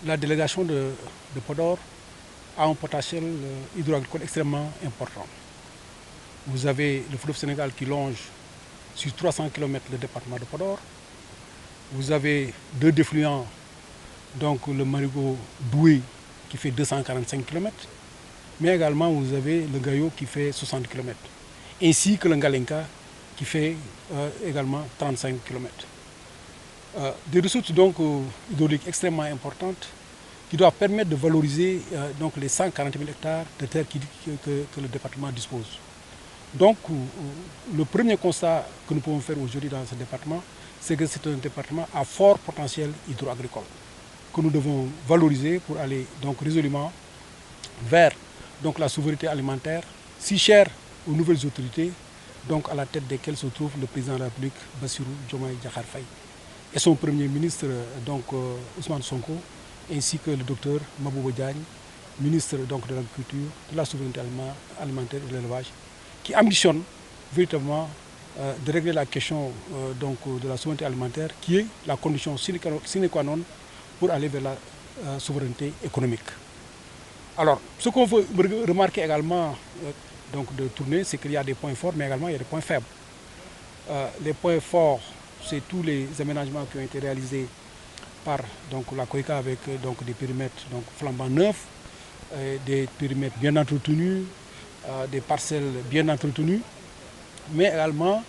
la délégation de Podor a un potentiel hydroagricole extrêmement important. Vous avez le fleuve Sénégal qui longe sur 300 km le département de Podor. Vous avez deux défluents, donc le marigot Doué qui fait 245 km, mais également vous avez le Gayo qui fait 60 km, ainsi que le Ngalenka qui fait également 35 km. Des ressources donc hydrauliques extrêmement importantes qui doivent permettre de valoriser donc les 140 000 hectares de terre que le département dispose. Donc le premier constat que nous pouvons faire aujourd'hui dans ce département, c'est que c'est un département à fort potentiel hydroagricole que nous devons valoriser pour aller donc résolument vers donc, la souveraineté alimentaire, si chère aux nouvelles autorités, donc à la tête desquelles se trouve le président de la République, Bassirou Diomaye Diakhar Faye, et son premier ministre, donc Ousmane Sonko, ainsi que le docteur Mabouba Diagne, ministre donc, de l'Agriculture, de la souveraineté alimentaire et de l'élevage, qui ambitionne véritablement de régler la question donc, de la souveraineté alimentaire, qui est la condition sine qua non pour aller vers la souveraineté économique. Alors, ce qu'on veut remarquer également donc de tourner, c'est qu'il y a des points forts, mais également il y a des points faibles. Les points forts, c'est tous les aménagements qui ont été réalisés par donc, la COICA avec donc, des périmètres donc, flambant neufs, des périmètres bien entretenus, des parcelles bien entretenues, mais également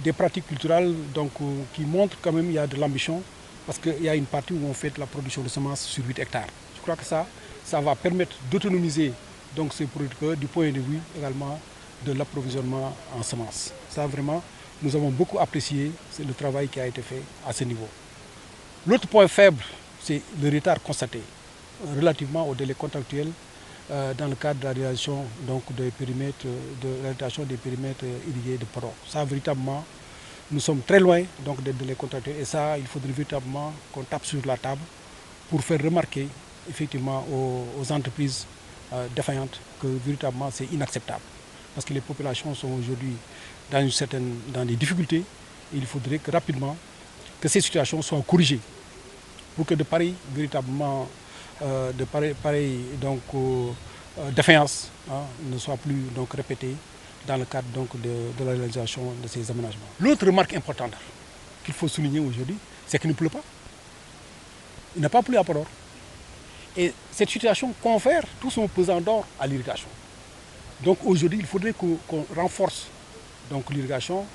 des pratiques culturelles donc, qui montrent quand même qu'il y a de l'ambition, parce qu'il y a une partie où on fait de la production de semences sur 8 hectares. Je crois que ça va permettre d'autonomiser donc, ces producteurs du point de vue également de l'approvisionnement en semences. Ça vraiment, nous avons beaucoup apprécié le travail qui a été fait à ce niveau. L'autre point faible, c'est le retard constaté relativement au délai contractuel dans le cadre de la réalisation donc, des périmètres, des périmètres irrigués de Podor. Ça, véritablement, nous sommes très loin donc, des délais contractuels et ça, il faudrait véritablement qu'on tape sur la table pour faire remarquer effectivement aux entreprises défaillantes que véritablement c'est inacceptable. Parce que les populations sont aujourd'hui dans des difficultés et il faudrait que rapidement que ces situations soient corrigées pour que de pareilles véritablement donc, défaillances ne soient plus donc, répétées dans le cadre donc, de la réalisation de ces aménagements. L'autre remarque importante qu'il faut souligner aujourd'hui, c'est qu'il ne pleut pas. Il n'a pas plu à Podor. Et cette situation confère tout son pesant d'or à l'irrigation. Donc aujourd'hui, il faudrait qu'on renforce l'irrigation,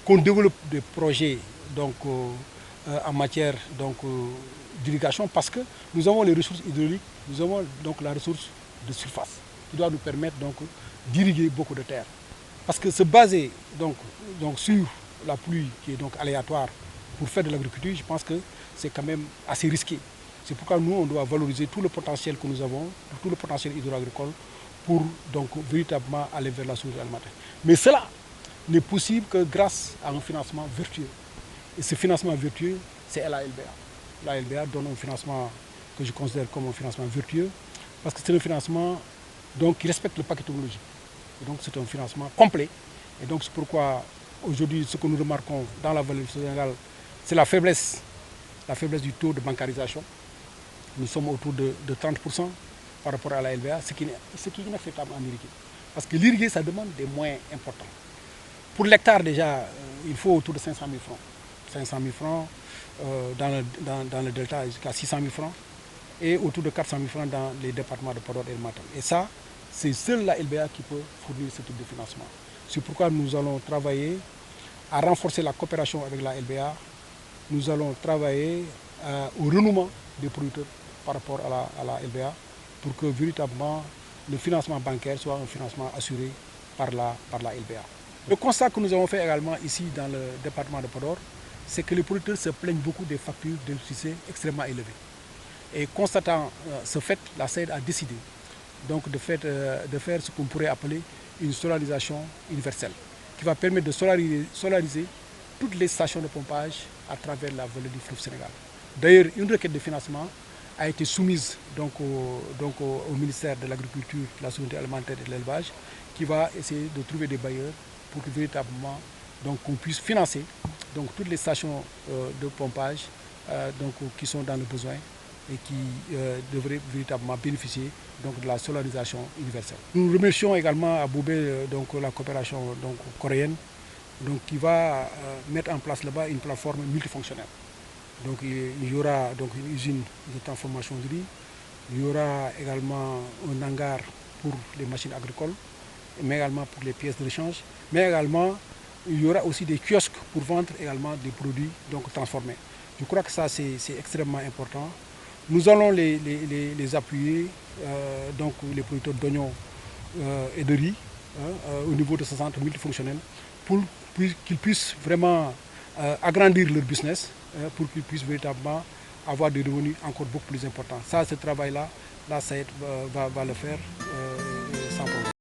qu'on développe des projets donc, en matière d'irrigation parce que nous avons les ressources hydrauliques, nous avons donc la ressource de surface qui doit nous permettre d'irriguer beaucoup de terres. Parce que se baser donc, sur la pluie qui est donc aléatoire pour faire de l'agriculture, je pense que c'est quand même assez risqué. C'est pourquoi nous, on doit valoriser tout le potentiel que nous avons, tout le potentiel hydroagricole pour donc véritablement aller vers la souveraineté alimentaire. Mais cela n'est possible que grâce à un financement vertueux. Et ce financement vertueux, c'est LALBA. LALBA donne un financement que je considère comme un financement vertueux parce que c'est un financement donc, qui respecte le paquet technologique. Et donc c'est un financement complet. Et donc c'est pourquoi aujourd'hui, ce que nous remarquons dans la vallée du Sénégal, c'est la faiblesse du taux de bancarisation. Nous sommes autour de 30% par rapport à la LBA, ce qui est inacceptable en irrigué. Parce que l'irrigué, ça demande des moyens importants. Pour l'hectare, déjà, il faut autour de 500 000 francs. 500 000 francs dans le delta jusqu'à 600 000 francs et autour de 400 000 francs dans les départements de Podor et de Matam. Et ça, c'est seule la LBA qui peut fournir ce type de financement. C'est pourquoi nous allons travailler à renforcer la coopération avec la LBA. Nous allons travailler au renouement des producteurs par rapport à la LBA pour que véritablement le financement bancaire soit un financement assuré par la LBA. Le constat que nous avons fait également ici dans le département de Podor, c'est que les producteurs se plaignent beaucoup des factures d'électricité extrêmement élevées. Et constatant ce fait, la SAID a décidé donc, de faire ce qu'on pourrait appeler une solarisation universelle, qui va permettre de solariser toutes les stations de pompage à travers la vallée du fleuve Sénégal. D'ailleurs, une requête de financement a été soumise donc, au ministère de l'Agriculture, de la souveraineté alimentaire et de l'élevage, qui va essayer de trouver des bailleurs pour que véritablement on puisse financer donc, toutes les stations de pompage qui sont dans le besoin et qui devrait véritablement bénéficier donc, de la solarisation universelle. Nous remercions également à Boubé donc, la coopération donc, coréenne donc, qui va mettre en place là-bas une plateforme multifonctionnelle. Donc il y aura donc, une usine de transformation de riz, il y aura également un hangar pour les machines agricoles, mais également pour les pièces de rechange, mais également il y aura aussi des kiosques pour vendre également des produits donc, transformés. Je crois que ça c'est extrêmement important. Nous allons les appuyer, donc les producteurs d'oignons et de riz, au niveau de ce centre multifonctionnel, pour qu'ils puissent vraiment agrandir leur business, pour qu'ils puissent véritablement avoir des revenus encore beaucoup plus importants. Ça, ce travail-là, ça va le faire sans problème.